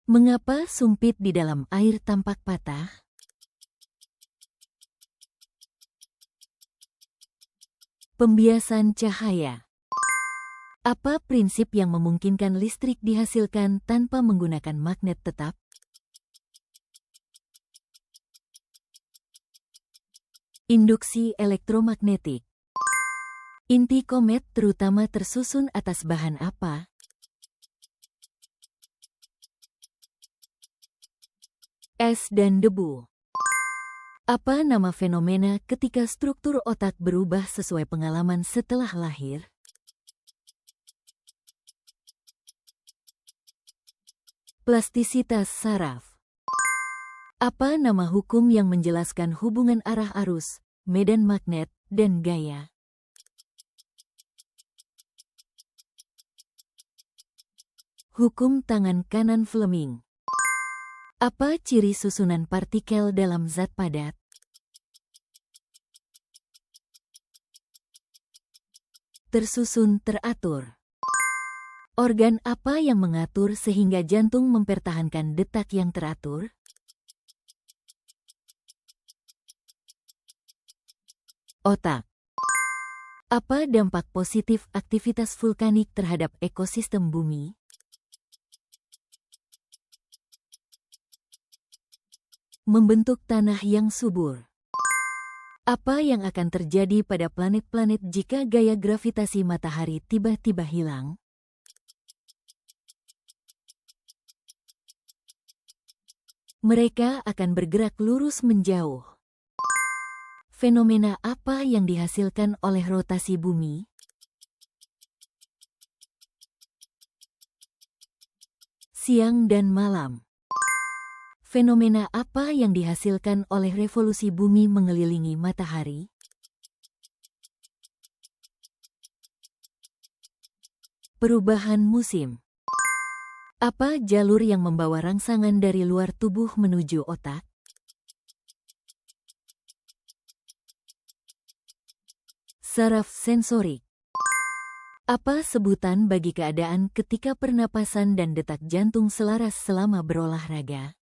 Mengapa sumpit di dalam air tampak patah? Pembiasan cahaya. Apa prinsip yang memungkinkan listrik dihasilkan tanpa menggunakan magnet tetap? Induksi elektromagnetik. Inti komet terutama tersusun atas bahan apa? Es dan debu. Apa nama fenomena ketika struktur otak berubah sesuai pengalaman setelah lahir? Plastisitas saraf. Apa nama hukum yang menjelaskan hubungan arah arus, medan magnet, dan gaya? Hukum tangan kanan Fleming. Apa ciri susunan partikel dalam zat padat? Tersusun teratur. Organ apa yang mengatur sehingga jantung mempertahankan detak yang teratur? Otak. Apa dampak positif aktivitas vulkanik terhadap ekosistem bumi? Membentuk tanah yang subur. Apa yang akan terjadi pada planet-planet jika gaya gravitasi matahari tiba-tiba hilang? Mereka akan bergerak lurus menjauh. Fenomena apa yang dihasilkan oleh rotasi bumi? Siang dan malam. Fenomena apa yang dihasilkan oleh revolusi bumi mengelilingi matahari? Perubahan musim. Apa jalur yang membawa rangsangan dari luar tubuh menuju otak? Saraf sensorik. Apa sebutan bagi keadaan ketika pernapasan dan detak jantung selaras selama berolahraga?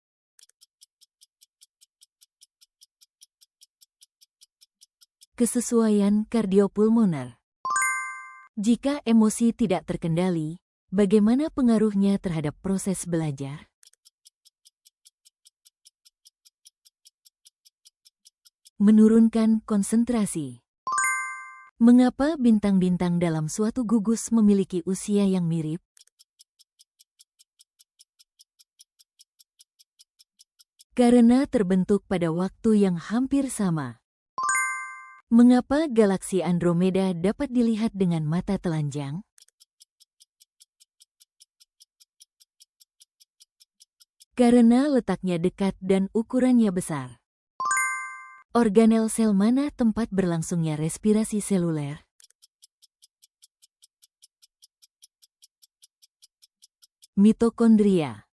Kesesuaian kardiopulmoner. Jika emosi tidak terkendali, bagaimana pengaruhnya terhadap proses belajar? Menurunkan konsentrasi. Mengapa bintang-bintang dalam suatu gugus memiliki usia yang mirip? Karena terbentuk pada waktu yang hampir sama. Mengapa galaksi Andromeda dapat dilihat dengan mata telanjang? Karena letaknya dekat dan ukurannya besar. Organel sel mana tempat berlangsungnya respirasi seluler? Mitokondria.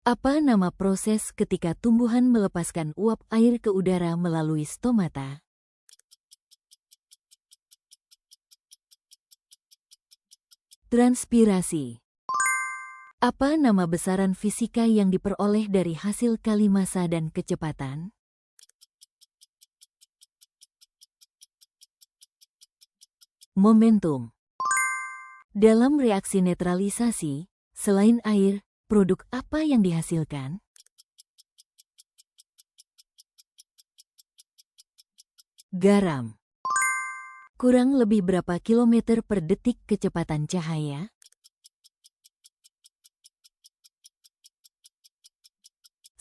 Apa nama proses ketika tumbuhan melepaskan uap air ke udara melalui stomata? Transpirasi. Apa nama besaran fisika yang diperoleh dari hasil kali massa dan kecepatan? Momentum. Dalam reaksi netralisasi, selain air, produk apa yang dihasilkan? Garam. Kurang lebih berapa kilometer per detik kecepatan cahaya?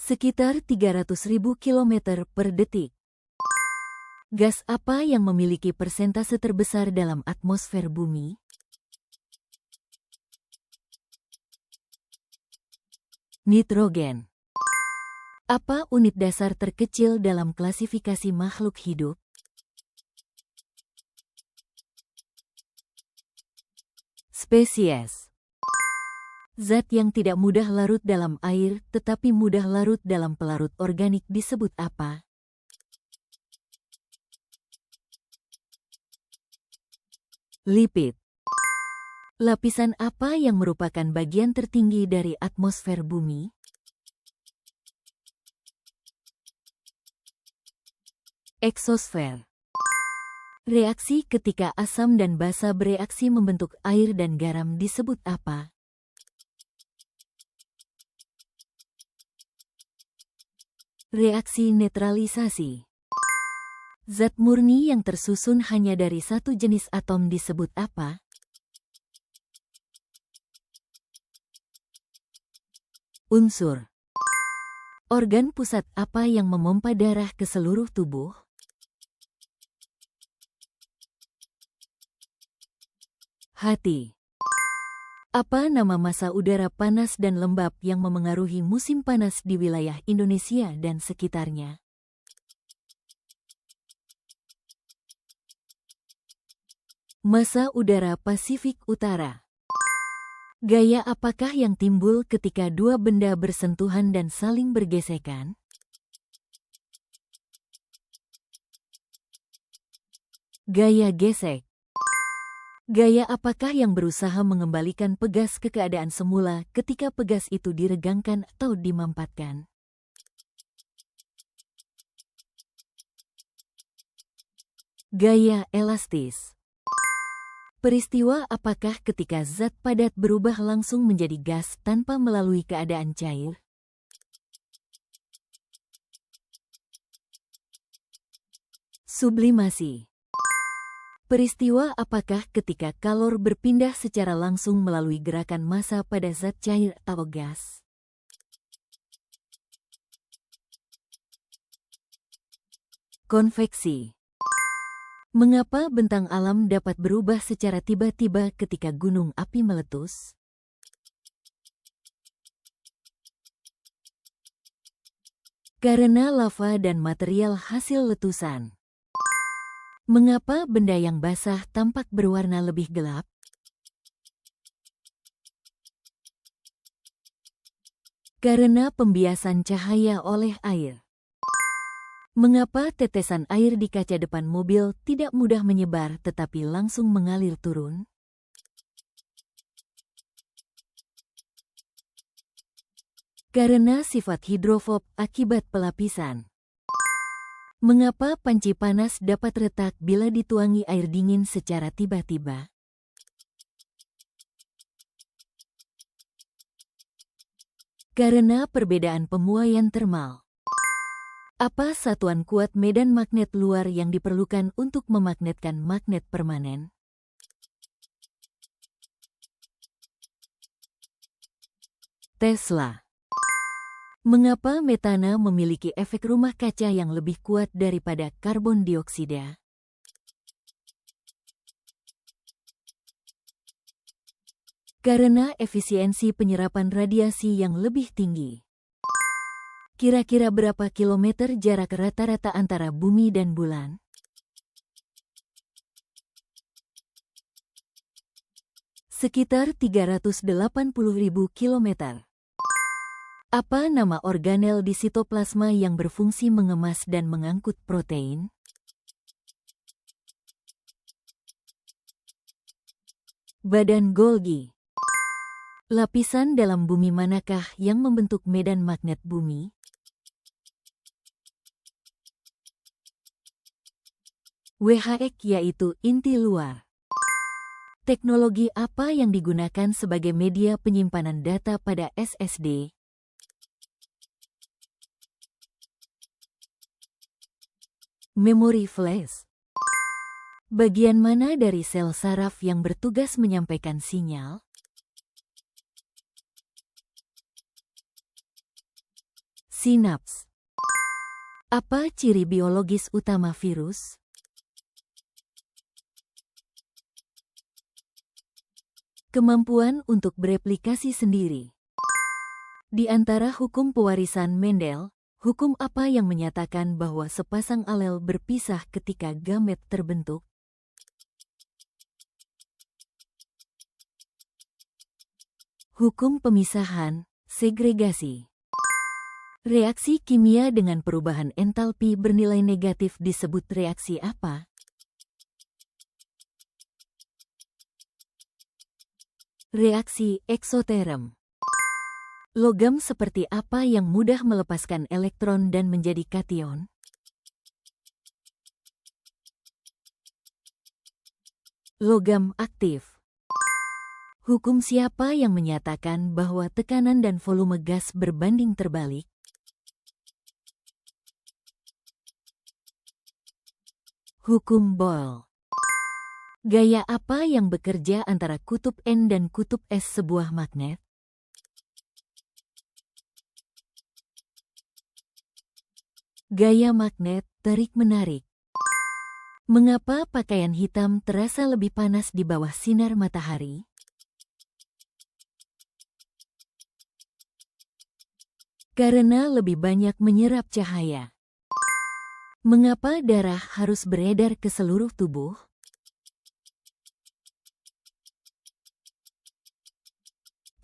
Sekitar 300.000 kilometer per detik. Gas apa yang memiliki persentase terbesar dalam atmosfer bumi? Nitrogen. Apa unit dasar terkecil dalam klasifikasi makhluk hidup? Spesies. Zat yang tidak mudah larut dalam air tetapi mudah larut dalam pelarut organik disebut apa? Lipid. Lapisan apa yang merupakan bagian tertinggi dari atmosfer bumi? Eksosfer. Reaksi ketika asam dan basa bereaksi membentuk air dan garam disebut apa? Reaksi netralisasi. Zat murni yang tersusun hanya dari satu jenis atom disebut apa? Unsur. Organ pusat apa yang memompa darah ke seluruh tubuh? Hati. Apa nama massa udara panas dan lembab yang memengaruhi musim panas di wilayah Indonesia dan sekitarnya? Massa udara Pasifik Utara. Gaya apakah yang timbul ketika dua benda bersentuhan dan saling bergesekan? Gaya gesek. Gaya apakah yang berusaha mengembalikan pegas ke keadaan semula ketika pegas itu diregangkan atau dimampatkan? Gaya elastis. Peristiwa apakah ketika zat padat berubah langsung menjadi gas tanpa melalui keadaan cair? Sublimasi. Peristiwa apakah ketika kalor berpindah secara langsung melalui gerakan massa pada zat cair atau gas? Konveksi. Mengapa bentang alam dapat berubah secara tiba-tiba ketika gunung api meletus? Karena lava dan material hasil letusan. Mengapa benda yang basah tampak berwarna lebih gelap? Karena pembiasan cahaya oleh air. Mengapa tetesan air di kaca depan mobil tidak mudah menyebar tetapi langsung mengalir turun? Karena sifat hidrofob akibat pelapisan. Mengapa panci panas dapat retak bila dituangi air dingin secara tiba-tiba? Karena perbedaan pemuaian termal. Apa satuan kuat medan magnet luar yang diperlukan untuk memagnetkan magnet permanen? Tesla. Mengapa metana memiliki efek rumah kaca yang lebih kuat daripada karbon dioksida? Karena efisiensi penyerapan radiasi yang lebih tinggi. Kira-kira berapa kilometer jarak rata-rata antara bumi dan bulan? Sekitar 380.000 kilometer. Apa nama organel di sitoplasma yang berfungsi mengemas dan mengangkut protein? Badan Golgi. Lapisan dalam bumi manakah yang membentuk medan magnet bumi? WHX yaitu inti luar. Teknologi apa yang digunakan sebagai media penyimpanan data pada SSD? Memori flash. Bagian mana dari sel saraf yang bertugas menyampaikan sinyal? Sinaps. Apa ciri biologis utama virus? Kemampuan untuk bereplikasi sendiri. Di antara hukum pewarisan Mendel, hukum apa yang menyatakan bahwa sepasang alel berpisah ketika gamet terbentuk? Hukum pemisahan, segregasi. Reaksi kimia dengan perubahan entalpi bernilai negatif disebut reaksi apa? Reaksi eksoterm. Logam seperti apa yang mudah melepaskan elektron dan menjadi kation? Logam aktif. Hukum siapa yang menyatakan bahwa tekanan dan volume gas berbanding terbalik? Hukum Boyle. Gaya apa yang bekerja antara kutub N dan kutub S sebuah magnet? Gaya magnet tarik-menarik. Mengapa pakaian hitam terasa lebih panas di bawah sinar matahari? Karena lebih banyak menyerap cahaya. Mengapa darah harus beredar ke seluruh tubuh?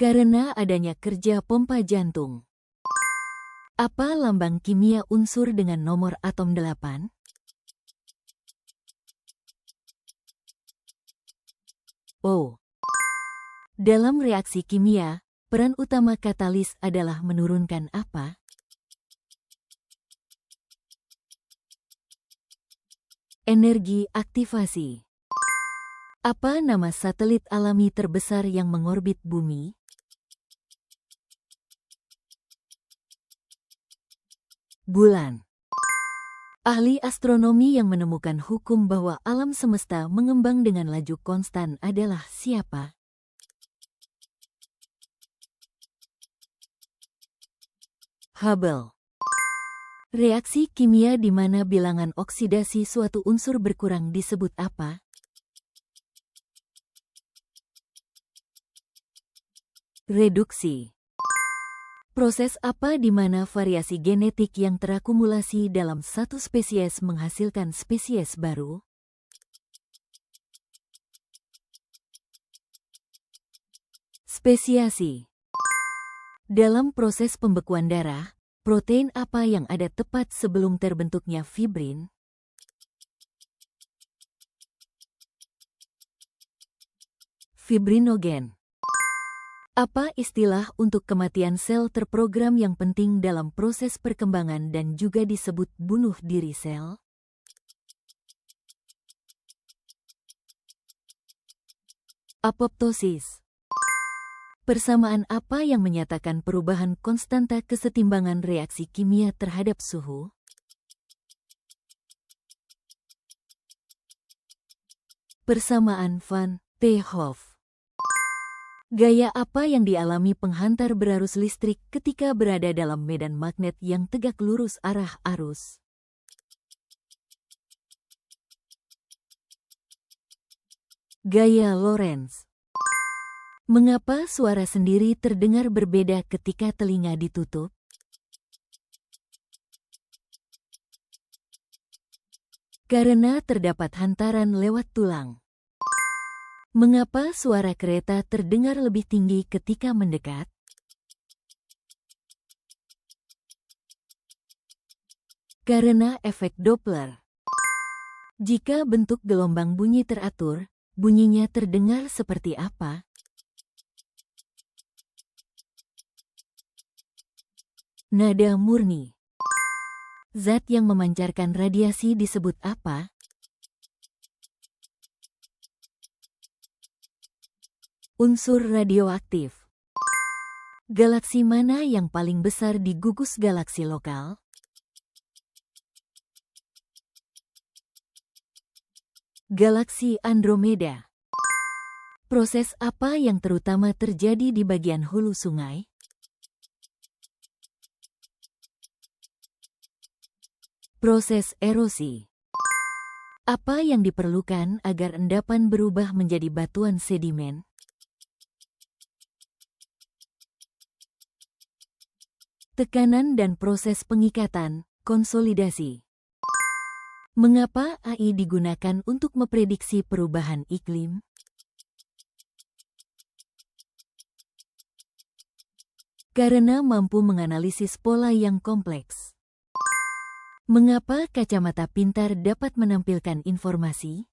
Karena adanya kerja pompa jantung. Apa lambang kimia unsur dengan nomor atom 8? O. Dalam reaksi kimia, peran utama katalis adalah menurunkan apa? Energi aktivasi. Apa nama satelit alami terbesar yang mengorbit bumi? Bulan. Ahli astronomi yang menemukan hukum bahwa alam semesta mengembang dengan laju konstan adalah siapa? Hubble. Reaksi kimia di mana bilangan oksidasi suatu unsur berkurang disebut apa? Reduksi. Proses apa di mana variasi genetik yang terakumulasi dalam satu spesies menghasilkan spesies baru? Spesiasi. Dalam proses pembekuan darah, protein apa yang ada tepat sebelum terbentuknya fibrin? Fibrinogen. Apa istilah untuk kematian sel terprogram yang penting dalam proses perkembangan dan juga disebut bunuh diri sel? Apoptosis. Persamaan apa yang menyatakan perubahan konstanta kesetimbangan reaksi kimia terhadap suhu? Persamaan Van 't Hoff. Gaya apa yang dialami penghantar berarus listrik ketika berada dalam medan magnet yang tegak lurus arah arus? Gaya Lorentz. Mengapa suara sendiri terdengar berbeda ketika telinga ditutup? Karena terdapat hantaran lewat tulang. Mengapa suara kereta terdengar lebih tinggi ketika mendekat? Karena efek Doppler. Jika bentuk gelombang bunyi teratur, bunyinya terdengar seperti apa? Nada murni. Zat yang memancarkan radiasi disebut apa? Unsur radioaktif. Galaksi mana yang paling besar di gugus galaksi lokal? Galaksi Andromeda. Proses apa yang terutama terjadi di bagian hulu sungai? Proses erosi. Apa yang diperlukan agar endapan berubah menjadi batuan sedimen? Tekanan dan proses pengikatan, konsolidasi. Mengapa AI digunakan untuk memprediksi perubahan iklim? Karena mampu menganalisis pola yang kompleks. Mengapa kacamata pintar dapat menampilkan informasi?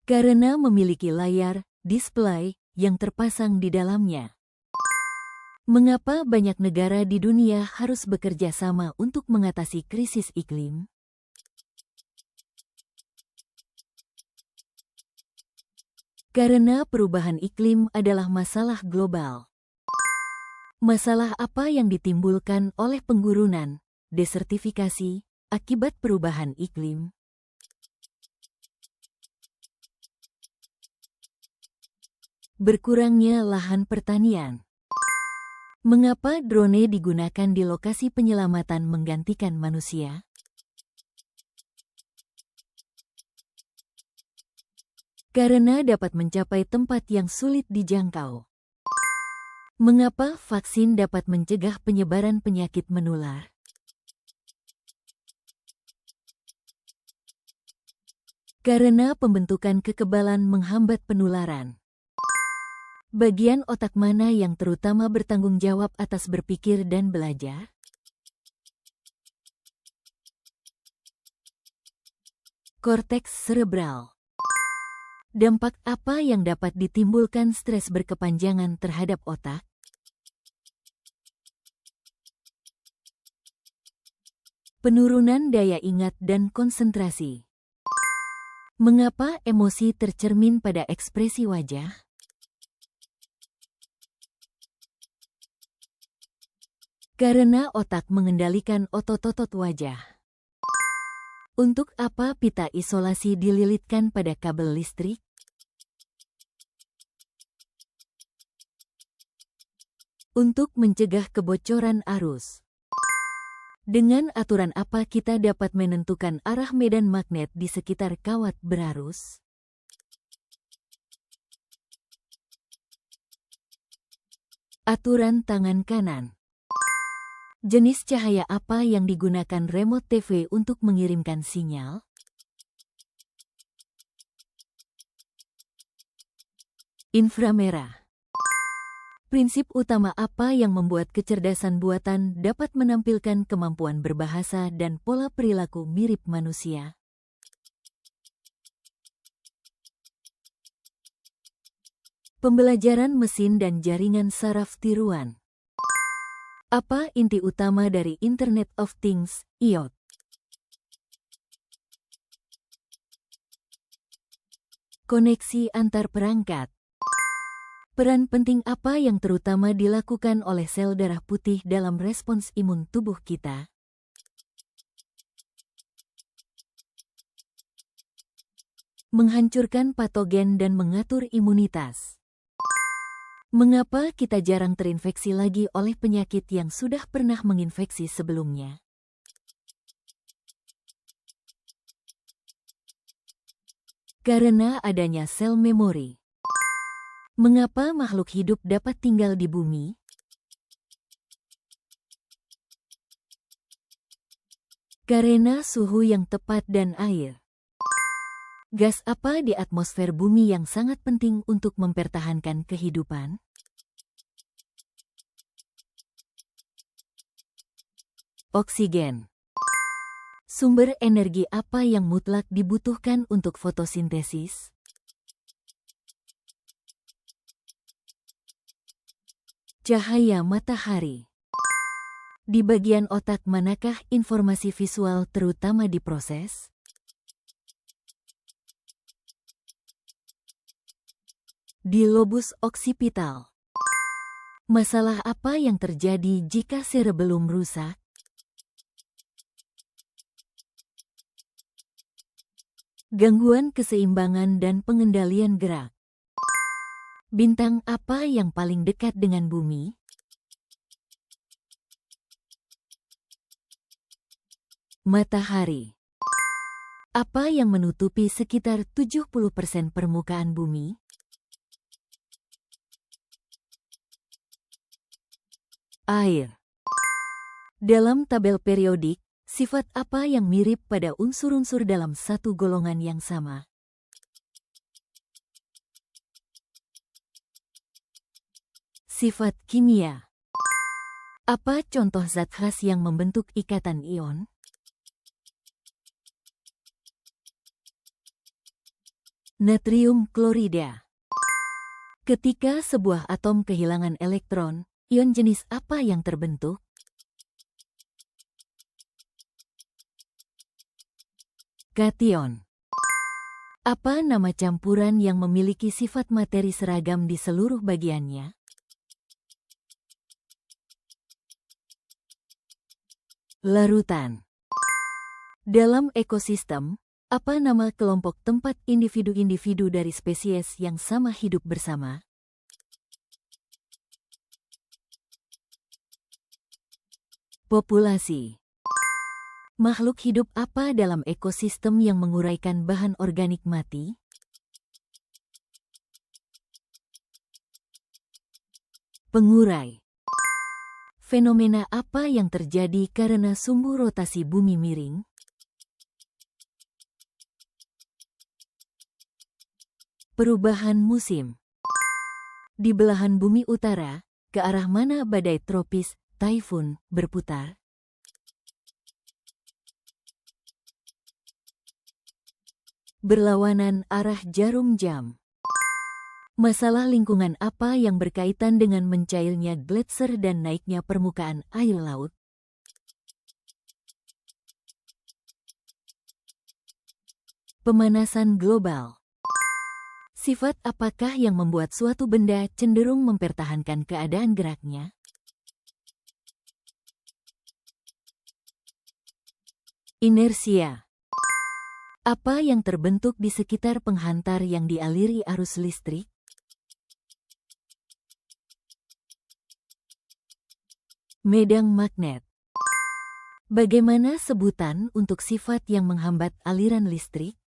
Karena memiliki layar, display, yang terpasang di dalamnya. Mengapa banyak negara di dunia harus bekerja sama untuk mengatasi krisis iklim? Karena perubahan iklim adalah masalah global. Masalah apa yang ditimbulkan oleh penggurunan, desertifikasi, akibat perubahan iklim? Berkurangnya lahan pertanian. Mengapa drone digunakan di lokasi penyelamatan menggantikan manusia? Karena dapat mencapai tempat yang sulit dijangkau. Mengapa vaksin dapat mencegah penyebaran penyakit menular? Karena pembentukan kekebalan menghambat penularan. Bagian otak mana yang terutama bertanggung jawab atas berpikir dan belajar? Korteks serebral. Dampak apa yang dapat ditimbulkan stres berkepanjangan terhadap otak? Penurunan daya ingat dan konsentrasi. Mengapa emosi tercermin pada ekspresi wajah? Karena otak mengendalikan otot-otot wajah. Untuk apa pita isolasi dililitkan pada kabel listrik? Untuk mencegah kebocoran arus. Dengan aturan apa kita dapat menentukan arah medan magnet di sekitar kawat berarus? Aturan tangan kanan. Jenis cahaya apa yang digunakan remote TV untuk mengirimkan sinyal? Inframerah. Prinsip utama apa yang membuat kecerdasan buatan dapat menampilkan kemampuan berbahasa dan pola perilaku mirip manusia? Pembelajaran mesin dan jaringan saraf tiruan. Apa inti utama dari Internet of Things, IoT? Koneksi antar perangkat. Peran penting apa yang terutama dilakukan oleh sel darah putih dalam respons imun tubuh kita? Menghancurkan patogen dan mengatur imunitas. Mengapa kita jarang terinfeksi lagi oleh penyakit yang sudah pernah menginfeksi sebelumnya? Karena adanya sel memori. Mengapa makhluk hidup dapat tinggal di bumi? Karena suhu yang tepat dan air. Gas apa di atmosfer bumi yang sangat penting untuk mempertahankan kehidupan? Oksigen. Sumber energi apa yang mutlak dibutuhkan untuk fotosintesis? Cahaya matahari. Di bagian otak manakah informasi visual terutama diproses? Di lobus oksipital. Masalah apa yang terjadi jika cerebellum rusak? Gangguan keseimbangan dan pengendalian gerak. Bintang apa yang paling dekat dengan bumi? Matahari. Apa yang menutupi sekitar 70% permukaan bumi? Air. Dalam tabel periodik, sifat apa yang mirip pada unsur-unsur dalam satu golongan yang sama? Sifat kimia. Apa contoh zat khas yang membentuk ikatan ion? Natrium klorida. Ketika sebuah atom kehilangan elektron, ion jenis apa yang terbentuk? Kation. Apa nama campuran yang memiliki sifat materi seragam di seluruh bagiannya? Larutan. Dalam ekosistem, apa nama kelompok tempat individu-individu dari spesies yang sama hidup bersama? Populasi. Makhluk hidup apa dalam ekosistem yang menguraikan bahan organik mati? Pengurai. Fenomena apa yang terjadi karena sumbu rotasi bumi miring? Perubahan musim. Di belahan bumi utara, ke arah mana badai tropis, taifun, berputar? Berlawanan arah jarum jam. Masalah lingkungan apa yang berkaitan dengan mencairnya gletser dan naiknya permukaan air laut? Pemanasan global. Sifat apakah yang membuat suatu benda cenderung mempertahankan keadaan geraknya? Inersia. Apa yang terbentuk di sekitar penghantar yang dialiri arus listrik? Medang magnet. Bagaimana sebutan untuk sifat yang menghambat aliran listrik?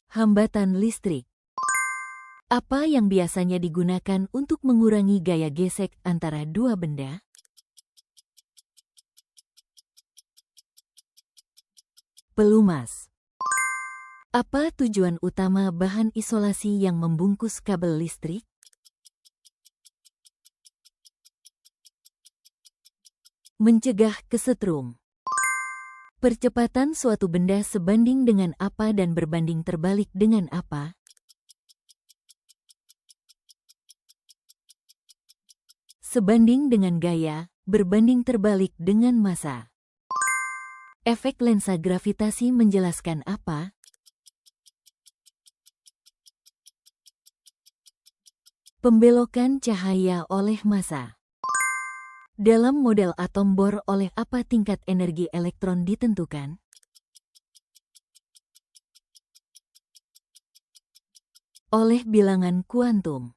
Hambatan listrik. Apa yang biasanya digunakan untuk mengurangi gaya gesek antara dua benda? Pelumas. Apa tujuan utama bahan isolasi yang membungkus kabel listrik? Mencegah kesetrum. Percepatan suatu benda sebanding dengan apa dan berbanding terbalik dengan apa? Sebanding dengan gaya, berbanding terbalik dengan massa. Efek lensa gravitasi menjelaskan apa? Pembelokan cahaya oleh massa. Dalam model atom Bohr oleh apa tingkat energi elektron ditentukan? Oleh bilangan kuantum.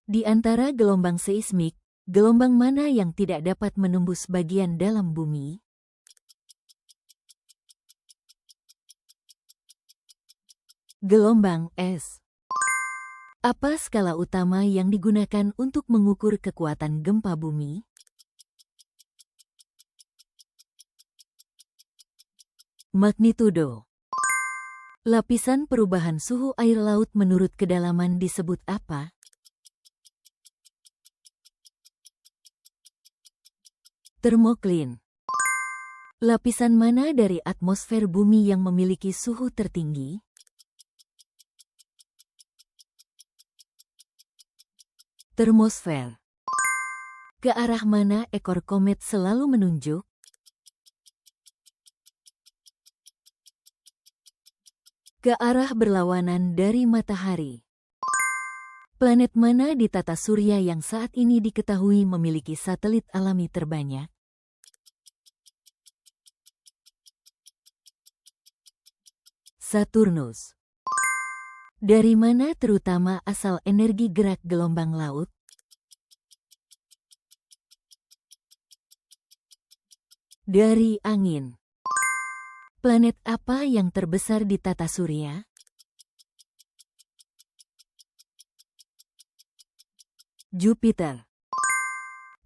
Di antara gelombang seismik, gelombang mana yang tidak dapat menembus bagian dalam bumi? Gelombang es. Apa skala utama yang digunakan untuk mengukur kekuatan gempa bumi? Magnitudo. Lapisan perubahan suhu air laut menurut kedalaman disebut apa? Termoklin. Lapisan mana dari atmosfer bumi yang memiliki suhu tertinggi? Termosfer. Ke arah mana ekor komet selalu menunjuk? Ke arah berlawanan dari matahari. Planet mana di tata surya yang saat ini diketahui memiliki satelit alami terbanyak? Saturnus. Dari mana terutama asal energi gerak gelombang laut? Dari angin. Planet apa yang terbesar di tata surya? Jupiter.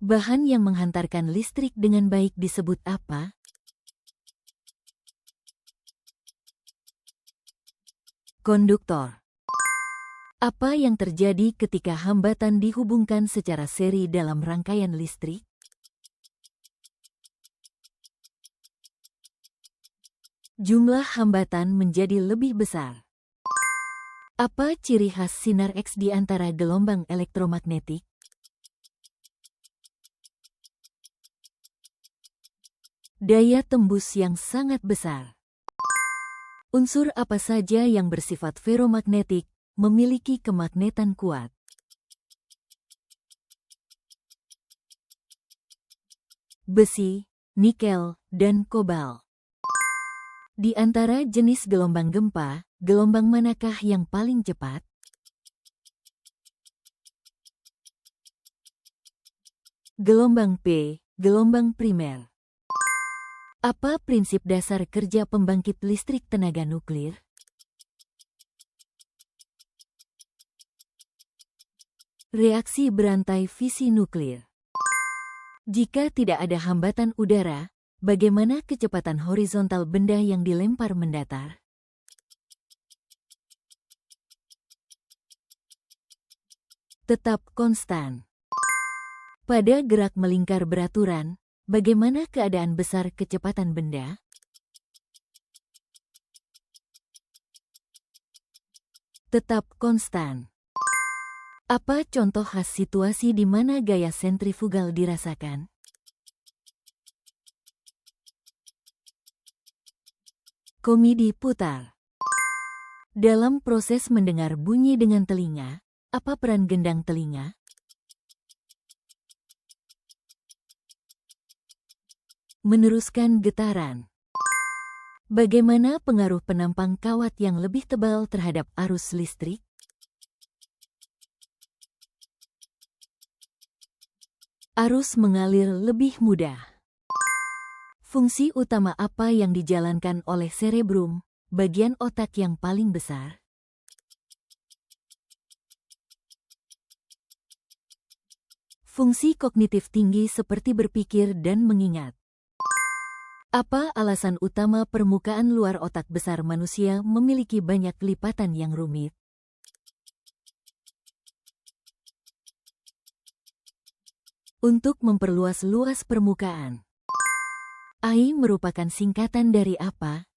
Bahan yang menghantarkan listrik dengan baik disebut apa? Konduktor. Apa yang terjadi ketika hambatan dihubungkan secara seri dalam rangkaian listrik? Jumlah hambatan menjadi lebih besar. Apa ciri khas sinar X di antara gelombang elektromagnetik? Daya tembus yang sangat besar. Unsur apa saja yang bersifat feromagnetik memiliki kemagnetan kuat? Besi, nikel, dan kobalt. Di antara jenis gelombang gempa, gelombang manakah yang paling cepat? Gelombang P, gelombang primer. Apa prinsip dasar kerja pembangkit listrik tenaga nuklir? Reaksi berantai fisi nuklir. Jika tidak ada hambatan udara, bagaimana kecepatan horizontal benda yang dilempar mendatar? Tetap konstan. Pada gerak melingkar beraturan, bagaimana keadaan besar kecepatan benda? Tetap konstan. Apa contoh khas situasi di mana gaya sentrifugal dirasakan? Komedi putar. Dalam proses mendengar bunyi dengan telinga, apa peran gendang telinga? Meneruskan getaran. Bagaimana pengaruh penampang kawat yang lebih tebal terhadap arus listrik? Arus mengalir lebih mudah. Fungsi utama apa yang dijalankan oleh cerebrum, bagian otak yang paling besar? Fungsi kognitif tinggi seperti berpikir dan mengingat. Apa alasan utama permukaan luar otak besar manusia memiliki banyak lipatan yang rumit? Untuk memperluas luas permukaan. AI merupakan singkatan dari apa?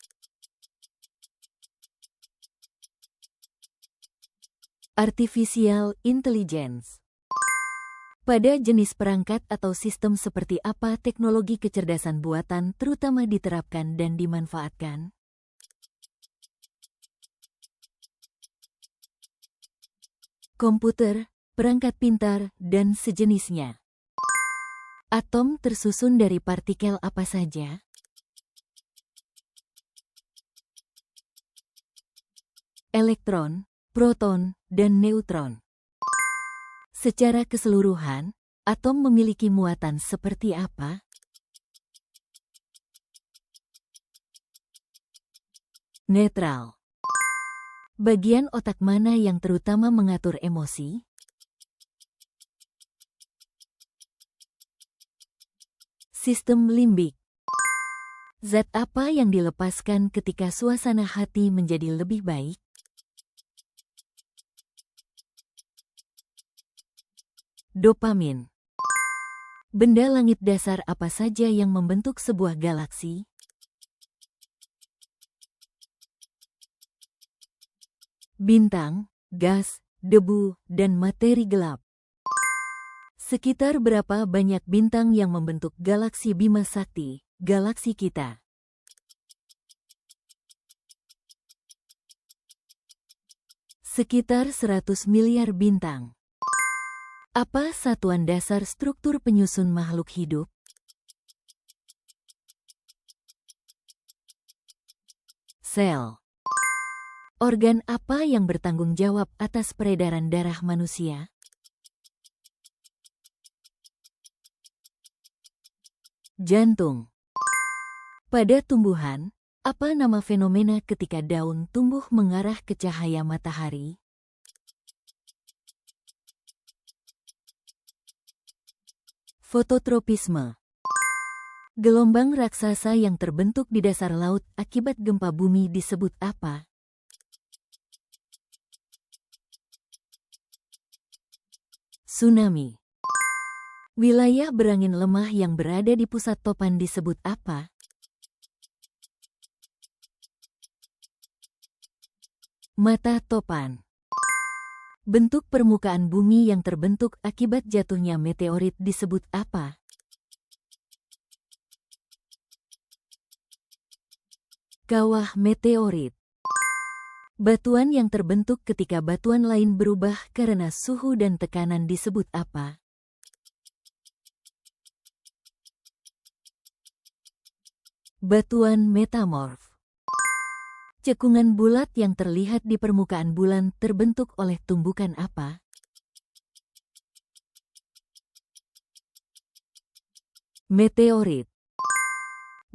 Artificial Intelligence. Pada jenis perangkat atau sistem seperti apa teknologi kecerdasan buatan terutama diterapkan dan dimanfaatkan? Komputer, perangkat pintar, dan sejenisnya. Atom tersusun dari partikel apa saja? Elektron, proton, dan neutron. Secara keseluruhan, atom memiliki muatan seperti apa? Netral. Bagian otak mana yang terutama mengatur emosi? Sistem limbik. Zat apa yang dilepaskan ketika suasana hati menjadi lebih baik? Dopamin. Benda langit dasar apa saja yang membentuk sebuah galaksi? Bintang, gas, debu, dan materi gelap. Sekitar berapa banyak bintang yang membentuk galaksi Bima Sakti, galaksi kita? Sekitar 100 miliar bintang. Apa satuan dasar struktur penyusun makhluk hidup? Sel. Organ apa yang bertanggung jawab atas peredaran darah manusia? Jantung. Pada tumbuhan, apa nama fenomena ketika daun tumbuh mengarah ke cahaya matahari? Fototropisme. Gelombang raksasa yang terbentuk di dasar laut akibat gempa bumi disebut apa? Tsunami. Wilayah berangin lemah yang berada di pusat topan disebut apa? Mata topan. Bentuk permukaan bumi yang terbentuk akibat jatuhnya meteorit disebut apa? Kawah meteorit. Batuan yang terbentuk ketika batuan lain berubah karena suhu dan tekanan disebut apa? Batuan metamorf. Cekungan bulat yang terlihat di permukaan bulan terbentuk oleh tumbukan apa? Meteorit.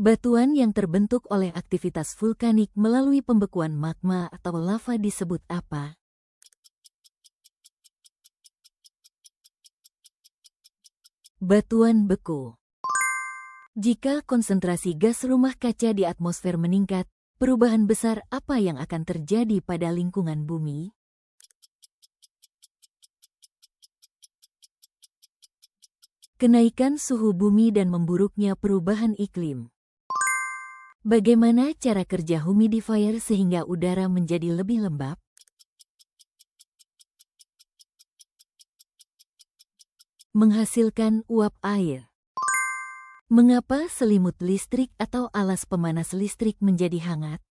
Batuan yang terbentuk oleh aktivitas vulkanik melalui pembekuan magma atau lava disebut apa? Batuan beku. Jika konsentrasi gas rumah kaca di atmosfer meningkat, perubahan besar apa yang akan terjadi pada lingkungan bumi? Kenaikan suhu bumi dan memburuknya perubahan iklim. Bagaimana cara kerja humidifier sehingga udara menjadi lebih lembab? Menghasilkan uap air. Mengapa selimut listrik atau alas pemanas listrik menjadi hangat?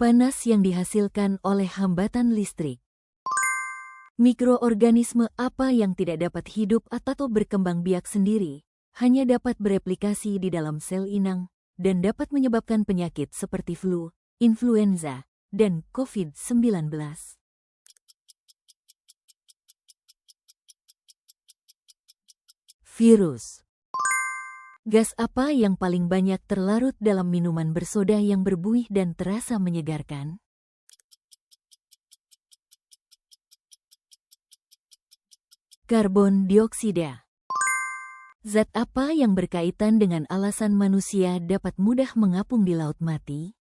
Panas yang dihasilkan oleh hambatan listrik. Mikroorganisme apa yang tidak dapat hidup atau berkembang biak sendiri, hanya dapat bereplikasi di dalam sel inang, dan dapat menyebabkan penyakit seperti flu, influenza, dan COVID-19. Virus. Gas apa yang paling banyak terlarut dalam minuman bersoda yang berbuih dan terasa menyegarkan? Karbon dioksida. Zat apa yang berkaitan dengan alasan manusia dapat mudah mengapung di laut mati?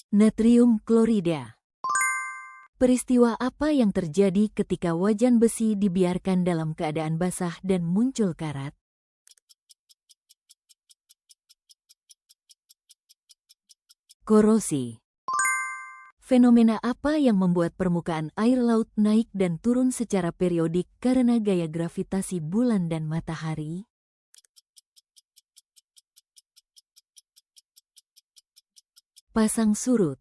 Natrium klorida. Peristiwa apa yang terjadi ketika wajan besi dibiarkan dalam keadaan basah dan muncul karat? Korosi. Fenomena apa yang membuat permukaan air laut naik dan turun secara periodik karena gaya gravitasi bulan dan matahari? Pasang surut.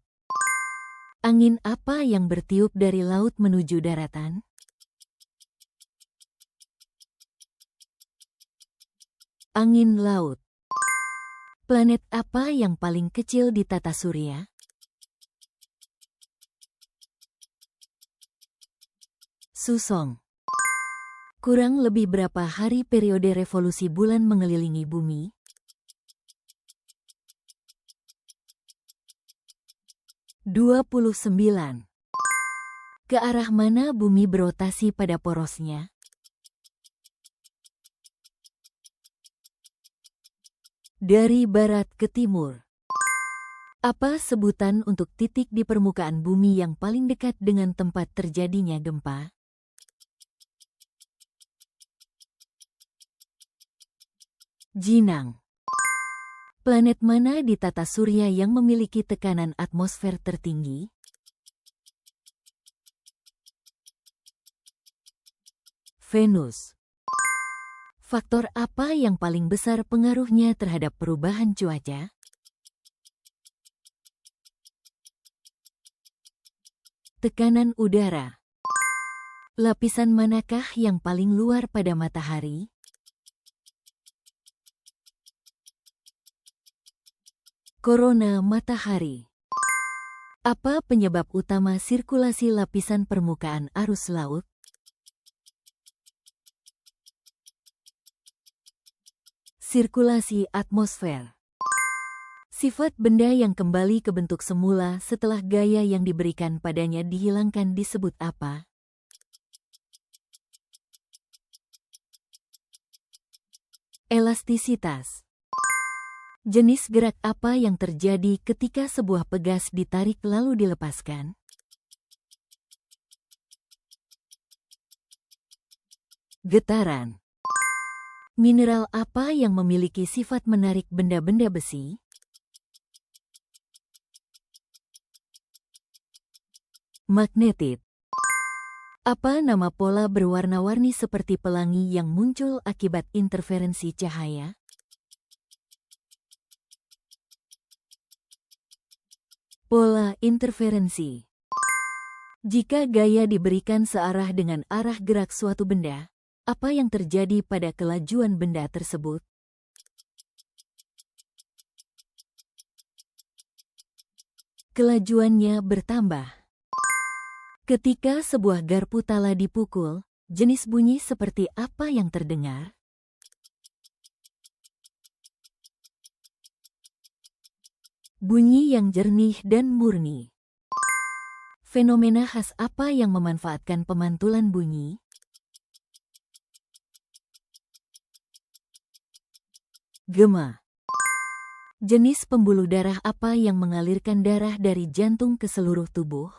Angin apa yang bertiup dari laut menuju daratan? Angin laut. Planet apa yang paling kecil di tata surya? Susong. Kurang lebih berapa hari periode revolusi bulan mengelilingi bumi? 29. Ke arah mana bumi berotasi pada porosnya? Dari barat ke timur. Apa sebutan untuk titik di permukaan bumi yang paling dekat dengan tempat terjadinya gempa? Jinang. Planet mana di tata surya yang memiliki tekanan atmosfer tertinggi? Venus. Faktor apa yang paling besar pengaruhnya terhadap perubahan cuaca? Tekanan udara. Lapisan manakah yang paling luar pada matahari? Korona matahari. Apa penyebab utama sirkulasi lapisan permukaan arus laut? Sirkulasi atmosfer. Sifat benda yang kembali ke bentuk semula setelah gaya yang diberikan padanya dihilangkan disebut apa? Elastisitas. Jenis gerak apa yang terjadi ketika sebuah pegas ditarik lalu dilepaskan? Getaran. Mineral apa yang memiliki sifat menarik benda-benda besi? Magnetit. Apa nama pola berwarna-warni seperti pelangi yang muncul akibat interferensi cahaya? Pola interferensi. Jika gaya diberikan searah dengan arah gerak suatu benda, apa yang terjadi pada kelajuan benda tersebut? Kelajuannya bertambah. Ketika sebuah garpu tala dipukul, jenis bunyi seperti apa yang terdengar? Bunyi yang jernih dan murni. Fenomena khas apa yang memanfaatkan pemantulan bunyi? Gema. Jenis pembuluh darah apa yang mengalirkan darah dari jantung ke seluruh tubuh?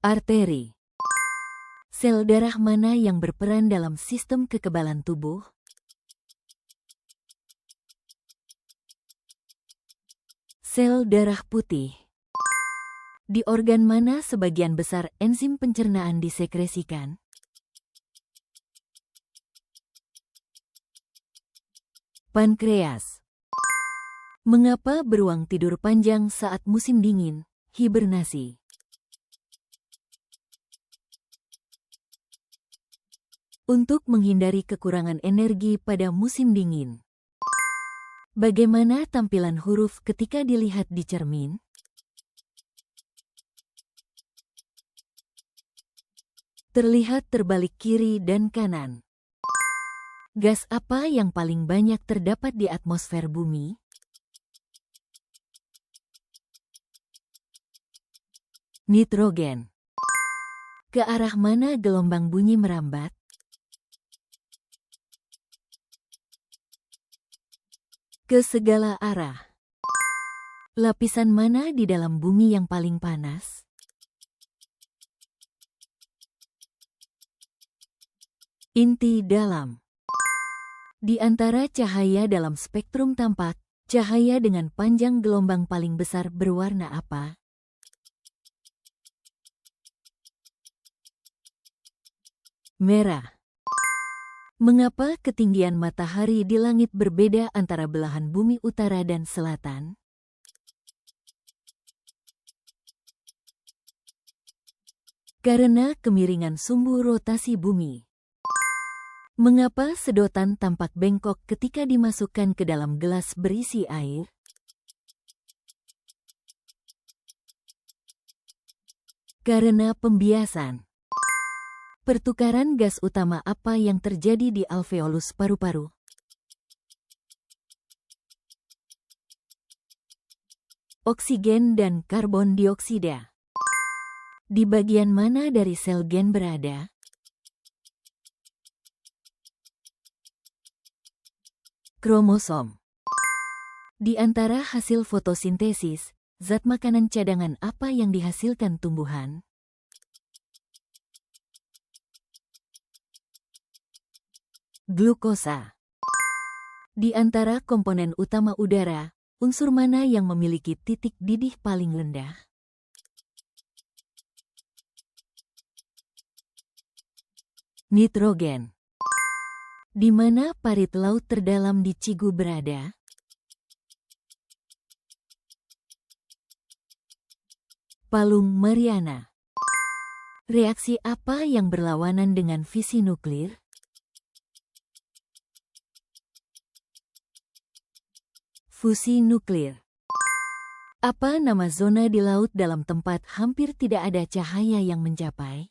Arteri. Sel darah mana yang berperan dalam sistem kekebalan tubuh? Sel darah putih. Di organ mana sebagian besar enzim pencernaan disekresikan? Pankreas. Mengapa beruang tidur panjang saat musim dingin, hibernasi? Untuk menghindari kekurangan energi pada musim dingin. Bagaimana tampilan huruf ketika dilihat di cermin? Terlihat terbalik kiri dan kanan. Gas apa yang paling banyak terdapat di atmosfer bumi? Nitrogen. Ke arah mana gelombang bunyi merambat? Ke segala arah. Lapisan mana di dalam bumi yang paling panas? Inti dalam. Di antara cahaya dalam spektrum tampak, cahaya dengan panjang gelombang paling besar berwarna apa? Merah. Mengapa ketinggian matahari di langit berbeda antara belahan bumi utara dan selatan? Karena kemiringan sumbu rotasi bumi. Mengapa sedotan tampak bengkok ketika dimasukkan ke dalam gelas berisi air? Karena pembiasan. Pertukaran gas utama apa yang terjadi di alveolus paru-paru? Oksigen dan karbon dioksida. Di bagian mana dari sel gen berada? Kromosom. Di antara hasil fotosintesis, zat makanan cadangan apa yang dihasilkan tumbuhan? Glukosa. Di antara komponen utama udara, unsur mana yang memiliki titik didih paling rendah? Nitrogen. Di mana parit laut terdalam di Cigu berada? Palung Mariana. Reaksi apa yang berlawanan dengan fisi nuklir? Fusi nuklir. Apa nama zona di laut dalam tempat hampir tidak ada cahaya yang mencapai?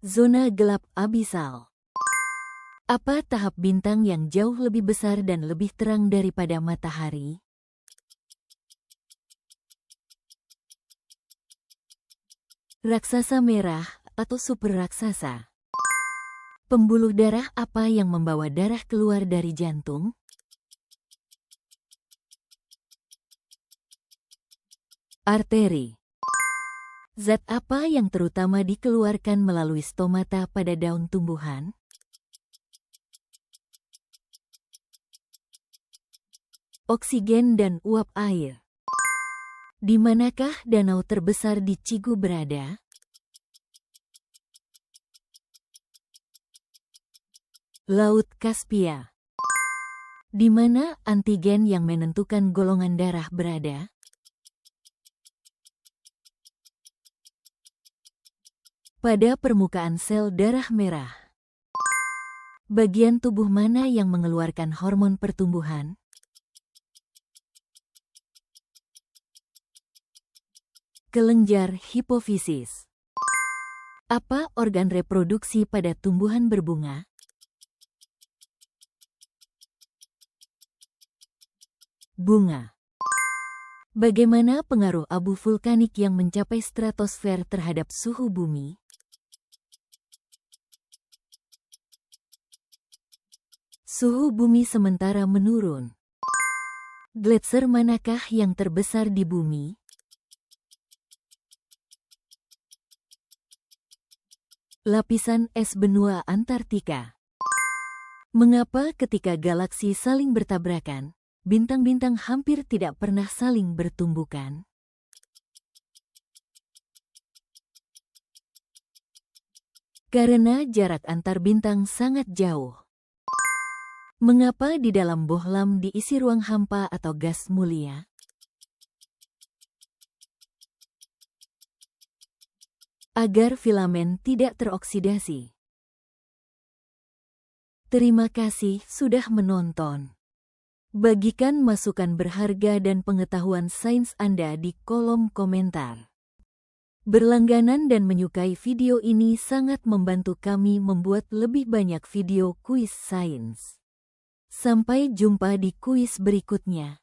Zona gelap abisal. Apa tahap bintang yang jauh lebih besar dan lebih terang daripada matahari? Raksasa merah atau super raksasa. Pembuluh darah apa yang membawa darah keluar dari jantung? Arteri. Zat apa yang terutama dikeluarkan melalui stomata pada daun tumbuhan? Oksigen dan uap air. Di manakah danau terbesar di Cigu berada? Laut Kaspia. Di mana antigen yang menentukan golongan darah berada? Pada permukaan sel darah merah. Bagian tubuh mana yang mengeluarkan hormon pertumbuhan? Kelenjar hipofisis. Apa organ reproduksi pada tumbuhan berbunga? Bunga. Bagaimana pengaruh abu vulkanik yang mencapai stratosfer terhadap suhu bumi? Suhu bumi sementara menurun. Gletser manakah yang terbesar di bumi? Lapisan es benua Antartika. Mengapa ketika galaksi saling bertabrakan, bintang-bintang hampir tidak pernah saling bertumbukan? Karena jarak antar bintang sangat jauh. Mengapa di dalam bohlam diisi ruang hampa atau gas mulia? Agar filamen tidak teroksidasi. Terima kasih sudah menonton. Bagikan masukan berharga dan pengetahuan sains Anda di kolom komentar. Berlangganan dan menyukai video ini sangat membantu kami membuat lebih banyak video kuis sains. Sampai jumpa di kuis berikutnya.